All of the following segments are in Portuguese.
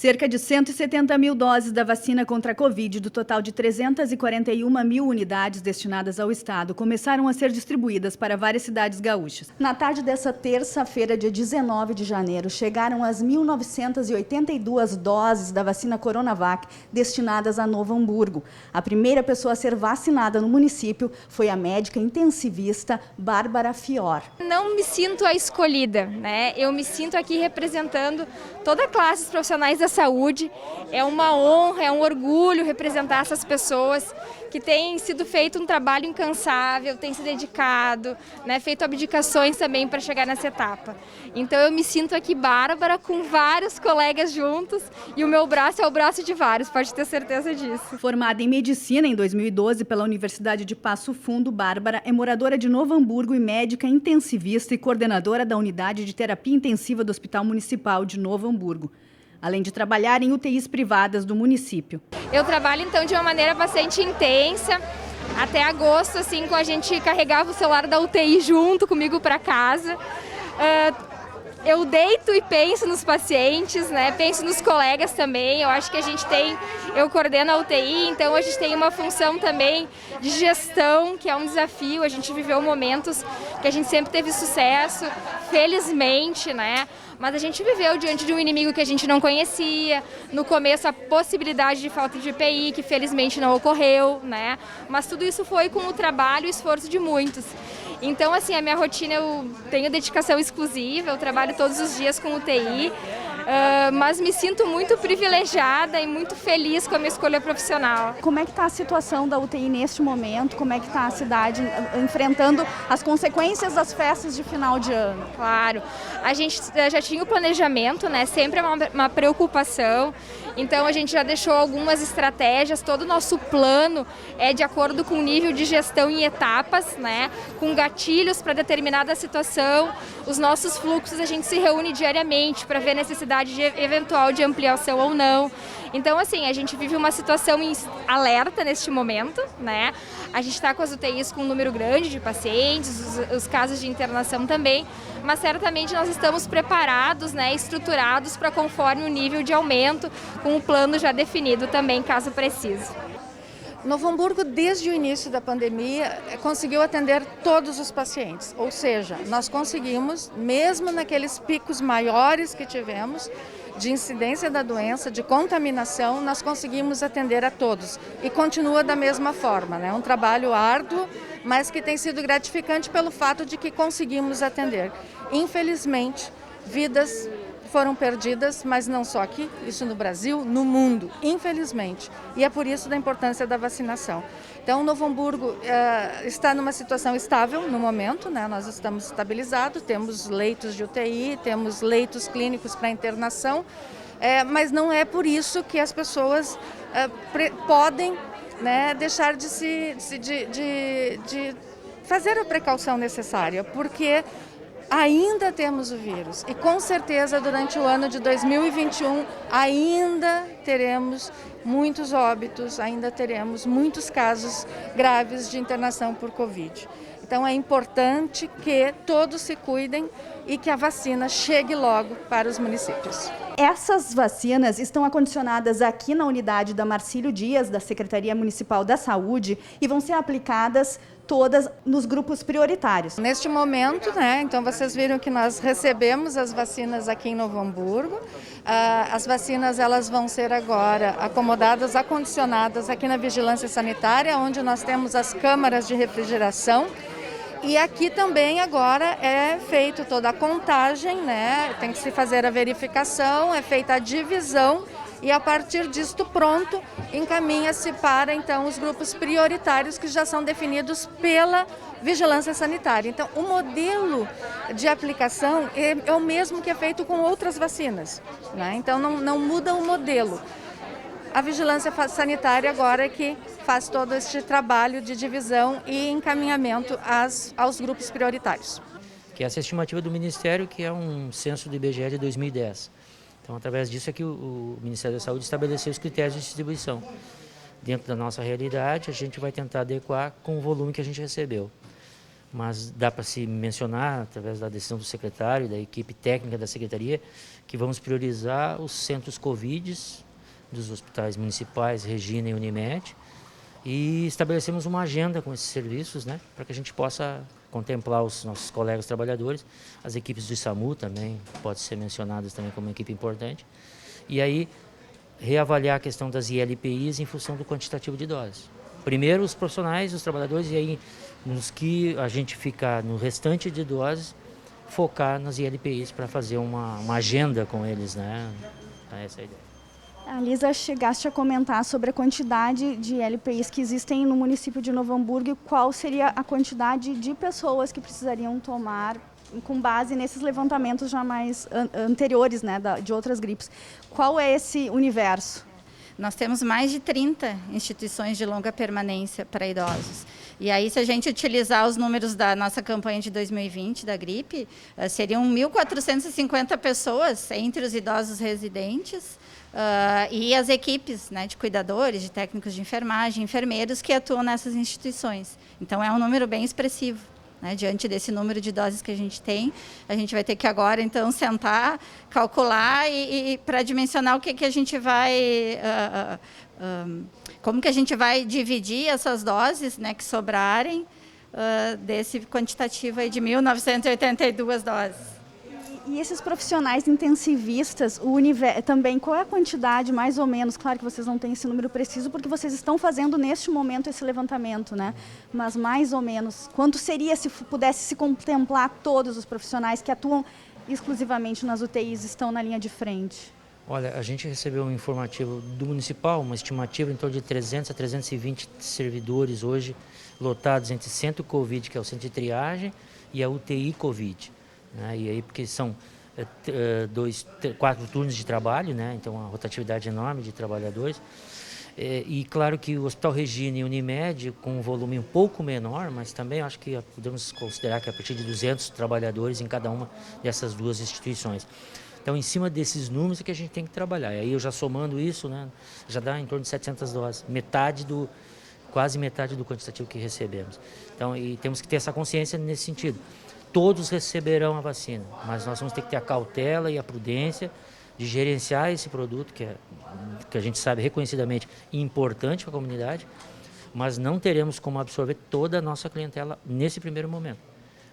Cerca de 170 mil doses da vacina contra a Covid, do total de 341 mil unidades destinadas ao Estado, começaram a ser distribuídas para várias cidades gaúchas. Na tarde dessa terça-feira, dia 19 de janeiro, chegaram as 1.982 doses da vacina Coronavac destinadas a Novo Hamburgo. A primeira pessoa a ser vacinada no município foi a médica intensivista Bárbara Fior. Não me sinto a escolhida, né? Eu me sinto aqui representando toda a classe dos profissionais da saúde. É uma honra, é um orgulho representar essas pessoas que têm sido feito um trabalho incansável, têm se dedicado, né, feito abdicações também para chegar nessa etapa. Então eu me sinto aqui Bárbara com vários colegas juntos e o meu braço é o braço de vários, pode ter certeza disso. Formada em medicina em 2012 pela Universidade de Passo Fundo, Bárbara é moradora de Novo Hamburgo e médica intensivista e coordenadora da unidade de terapia intensiva do Hospital Municipal de Novo Hamburgo, além de trabalhar em UTIs privadas do município. Eu trabalho então de uma maneira bastante intensa. Até agosto, assim, a gente carregava o celular da UTI junto comigo para casa. Eu deito e penso nos pacientes, né? Penso nos colegas também. Eu acho que eu coordeno a UTI, então a gente tem uma função também de gestão, que é um desafio. A gente viveu momentos que a gente sempre teve sucesso, felizmente, né? Mas a gente viveu diante de um inimigo que a gente não conhecia. No começo, a possibilidade de falta de EPI, que felizmente não ocorreu, né? Mas tudo isso foi com o trabalho e esforço de muitos. Então, assim, a minha rotina, eu tenho dedicação exclusiva, eu trabalho todos os dias com UTI, mas me sinto muito privilegiada e muito feliz com a minha escolha profissional. Como é que está a situação da UTI neste momento? Como é que está a cidade enfrentando as consequências das festas de final de ano? Claro, a gente já tinha o planejamento, né? Sempre é uma preocupação. Então a gente já deixou algumas estratégias, todo o nosso plano é de acordo com o nível de gestão em etapas, né? Com gatilhos para determinada situação. Os nossos fluxos a gente se reúne diariamente para ver a necessidade eventual de ampliação ou não. Então, assim, a gente vive uma situação em alerta neste momento, né? A gente está com as UTIs com um número grande de pacientes, os casos de internação também, mas certamente nós estamos preparados, né, estruturados para conforme o nível de aumento, com um plano já definido também, caso precise. Novo Hamburgo, desde o início da pandemia, conseguiu atender todos os pacientes, ou seja, nós conseguimos, mesmo naqueles picos maiores que tivemos, de incidência da doença, de contaminação, nós conseguimos atender a todos. E continua da mesma forma, né? Um trabalho árduo, mas que tem sido gratificante pelo fato de que conseguimos atender. Infelizmente, vidas foram perdidas, mas não só aqui, isso no Brasil, no mundo, infelizmente. E é por isso da importância da vacinação. Então, Novo Hamburgo está numa situação estável no momento, né? Nós estamos estabilizados, temos leitos de UTI, temos leitos clínicos para internação, mas não é por isso que as pessoas podem, né, deixar de fazer a precaução necessária, porque ainda temos o vírus e com certeza durante o ano de 2021 ainda teremos muitos óbitos, ainda teremos muitos casos graves de internação por Covid. Então é importante que todos se cuidem e que a vacina chegue logo para os municípios. Essas vacinas estão acondicionadas aqui na unidade da Marcílio Dias, da Secretaria Municipal da Saúde, e vão ser aplicadas todas nos grupos prioritários. Neste momento, né, então vocês viram que nós recebemos as vacinas aqui em Novo Hamburgo. As vacinas elas vão ser agora acomodadas, acondicionadas aqui na Vigilância Sanitária, onde nós temos as câmaras de refrigeração. E aqui também agora é feito toda a contagem, né? Tem que se fazer a verificação, é feita a divisão e a partir disto pronto encaminha-se para então os grupos prioritários que já são definidos pela Vigilância Sanitária. Então o modelo de aplicação é o mesmo que é feito com outras vacinas, né? Então não muda o modelo. A Vigilância Sanitária agora é que faz todo este trabalho de divisão e encaminhamento aos grupos prioritários. Que é essa estimativa do Ministério, que é um censo do IBGE de 2010. Então, através disso é que o Ministério da Saúde estabeleceu os critérios de distribuição. Dentro da nossa realidade, a gente vai tentar adequar com o volume que a gente recebeu. mas dá para se mencionar, através da decisão do secretário e da equipe técnica da Secretaria, que vamos priorizar os centros Covid dos hospitais municipais, Regina e Unimed, e estabelecemos uma agenda com esses serviços, né, para que a gente possa contemplar os nossos colegas trabalhadores, as equipes do SAMU também, pode ser mencionadas também como uma equipe importante, e aí reavaliar a questão das ILPIs em função do quantitativo de doses. Primeiro os profissionais, os trabalhadores, e aí nos que a gente ficar no restante de doses, focar nas ILPIs para fazer uma agenda com eles, né? Essa é a ideia. A Lisa, chegaste a comentar sobre a quantidade de LPIs que existem no município de Novo Hamburgo e qual seria a quantidade de pessoas que precisariam tomar com base nesses levantamentos já mais anteriores, né, de outras gripes. Qual é esse universo? Nós temos mais de 30 instituições de longa permanência para idosos. E aí, se a gente utilizar os números da nossa campanha de 2020, da gripe, seriam 1.450 pessoas entre os idosos residentes e as equipes, né, de cuidadores, de técnicos de enfermagem, enfermeiros que atuam nessas instituições. Então, é um número bem expressivo. Né, diante desse número de doses que a gente tem, a gente vai ter que agora, então, sentar, calcular e para dimensionar o que a gente vai, como que a gente vai dividir essas doses, né, que sobrarem desse quantitativo aí de 1.982 doses. E esses profissionais intensivistas, também, qual é a quantidade, mais ou menos? Claro que vocês não têm esse número preciso, porque vocês estão fazendo, neste momento, esse levantamento, né? Mas, mais ou menos, quanto seria se pudesse se contemplar todos os profissionais que atuam exclusivamente nas UTIs, estão na linha de frente? Olha, a gente recebeu um informativo do municipal, uma estimativa em torno de 300 a 320 servidores hoje lotados entre centro Covid, que é o centro de triagem, e a UTI Covid. Né? E aí, porque são 4 turnos de trabalho, né? Então uma rotatividade enorme de trabalhadores. E claro que o Hospital Regina e Unimed, com um volume um pouco menor, mas também acho que podemos considerar que a partir de 200 trabalhadores em cada uma dessas duas instituições. Então, em cima desses números é que a gente tem que trabalhar. E aí, eu já somando isso, né, já dá em torno de 700 doses, quase metade do quantitativo que recebemos. Então, e temos que ter essa consciência nesse sentido. Todos receberão a vacina, mas nós vamos ter que ter a cautela e a prudência de gerenciar esse produto, que a gente sabe reconhecidamente importante para a comunidade, mas não teremos como absorver toda a nossa clientela nesse primeiro momento.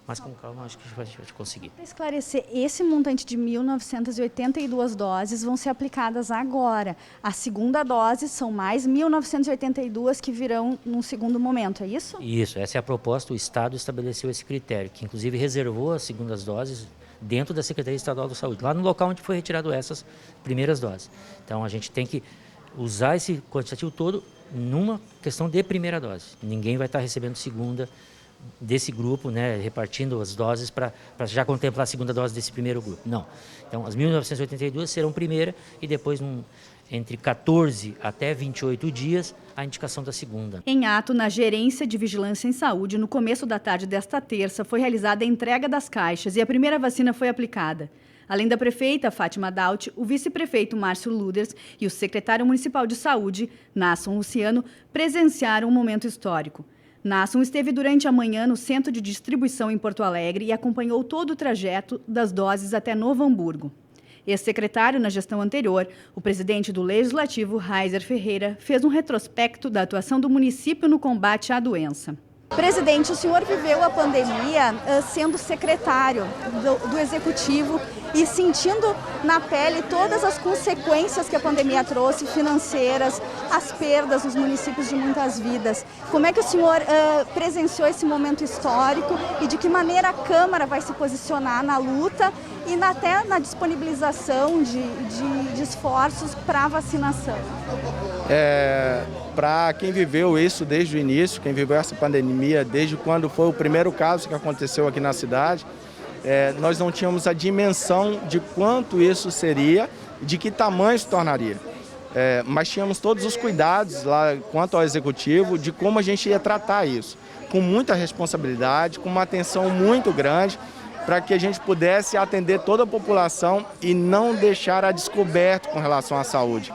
Mas com calma, acho que a gente vai conseguir. Para esclarecer, esse montante de 1.982 doses vão ser aplicadas agora. A segunda dose são mais 1.982 que virão num segundo momento, é isso? Isso, essa é a proposta. O Estado estabeleceu esse critério, que inclusive reservou as segundas doses dentro da Secretaria Estadual da Saúde, lá no local onde foi retirado essas primeiras doses. Então, a gente tem que usar esse quantitativo todo numa questão de primeira dose. Ninguém vai estar recebendo segunda desse grupo, né, repartindo as doses para já contemplar a segunda dose desse primeiro grupo. Não. Então, as 1.982 serão primeira e depois, entre 14 até 28 dias, a indicação da segunda. Em ato, na Gerência de Vigilância em Saúde, no começo da tarde desta terça, foi realizada a entrega das caixas e a primeira vacina foi aplicada. Além da prefeita Fátima Daut, o vice-prefeito Márcio Luders e o secretário municipal de saúde, Nasson Luciano, presenciaram um momento histórico. Nasson esteve durante a manhã no centro de distribuição em Porto Alegre e acompanhou todo o trajeto das doses até Novo Hamburgo. Ex-secretário na gestão anterior, o presidente do Legislativo, Reiser Ferreira, fez um retrospecto da atuação do município no combate à doença. Presidente, o senhor viveu a pandemia sendo secretário do Executivo e sentindo na pele todas as consequências que a pandemia trouxe, financeiras, as perdas nos municípios de muitas vidas. Como é que o senhor presenciou esse momento histórico e de que maneira a Câmara vai se posicionar na luta e até na disponibilização de esforços para a vacinação? Para quem viveu isso desde o início, quem viveu essa pandemia desde quando foi o primeiro caso que aconteceu aqui na cidade, nós não tínhamos a dimensão de quanto isso seria e de que tamanho se tornaria. Mas tínhamos todos os cuidados lá quanto ao executivo de como a gente ia tratar isso, com muita responsabilidade, com uma atenção muito grande, para que a gente pudesse atender toda a população e não deixar a descoberto com relação à saúde.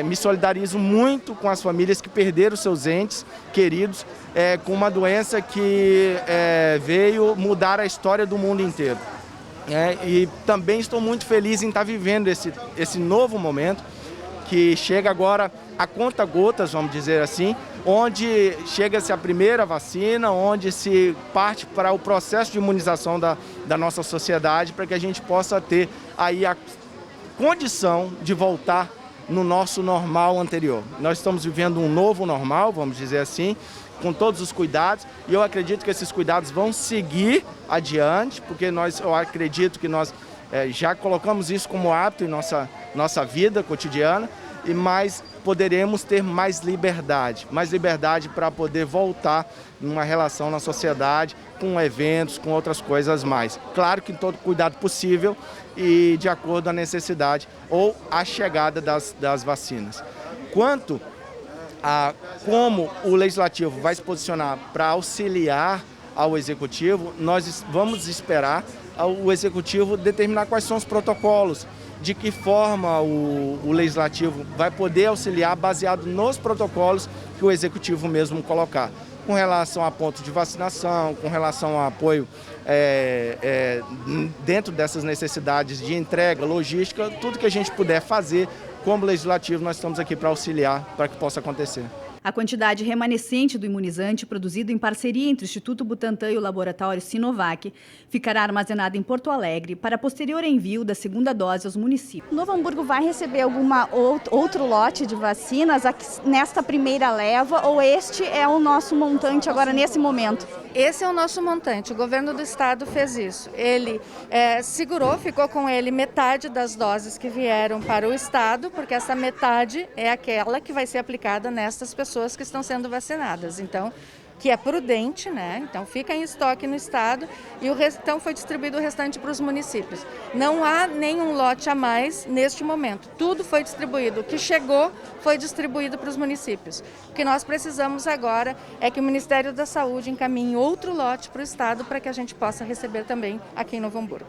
Me solidarizo muito com as famílias que perderam seus entes queridos com uma doença que veio mudar a história do mundo inteiro. E também estou muito feliz em estar vivendo esse novo momento, que chega agora a conta-gotas, vamos dizer assim, onde chega-se a primeira vacina, onde se parte para o processo de imunização da nossa sociedade, para que a gente possa ter aí a condição de voltar no nosso normal anterior. Nós estamos vivendo um novo normal, vamos dizer assim, com todos os cuidados, e eu acredito que esses cuidados vão seguir adiante, porque eu acredito que nós já colocamos isso como hábito em nossa vida cotidiana, mas poderemos ter mais liberdade para poder voltar numa relação na sociedade, com eventos, com outras coisas mais. Claro que todo cuidado possível e de acordo com a necessidade ou a chegada das vacinas. Quanto a como o Legislativo vai se posicionar para auxiliar ao Executivo, nós vamos esperar o Executivo determinar quais são os protocolos, de que forma o Legislativo vai poder auxiliar baseado nos protocolos que o Executivo mesmo colocar, com relação a pontos de vacinação, com relação a apoio dentro dessas necessidades de entrega, logística, tudo que a gente puder fazer como Legislativo, nós estamos aqui para auxiliar para que possa acontecer. A quantidade remanescente do imunizante, produzido em parceria entre o Instituto Butantan e o laboratório Sinovac, ficará armazenado em Porto Alegre para posterior envio da segunda dose aos municípios. Novo Hamburgo vai receber alguma outro lote de vacinas nesta primeira leva, ou este é o nosso montante agora nesse momento? Esse é o nosso montante, o governo do estado fez isso. Ele ficou com ele metade das doses que vieram para o estado, porque essa metade é aquela que vai ser aplicada nestas pessoas que estão sendo vacinadas. Então, que é prudente, né? Então fica em estoque no estado e então foi distribuído o restante para os municípios. Não há nenhum lote a mais neste momento. Tudo foi distribuído. O que chegou foi distribuído para os municípios. O que nós precisamos agora é que o Ministério da Saúde encaminhe outro lote para o estado para que a gente possa receber também aqui em Novo Hamburgo.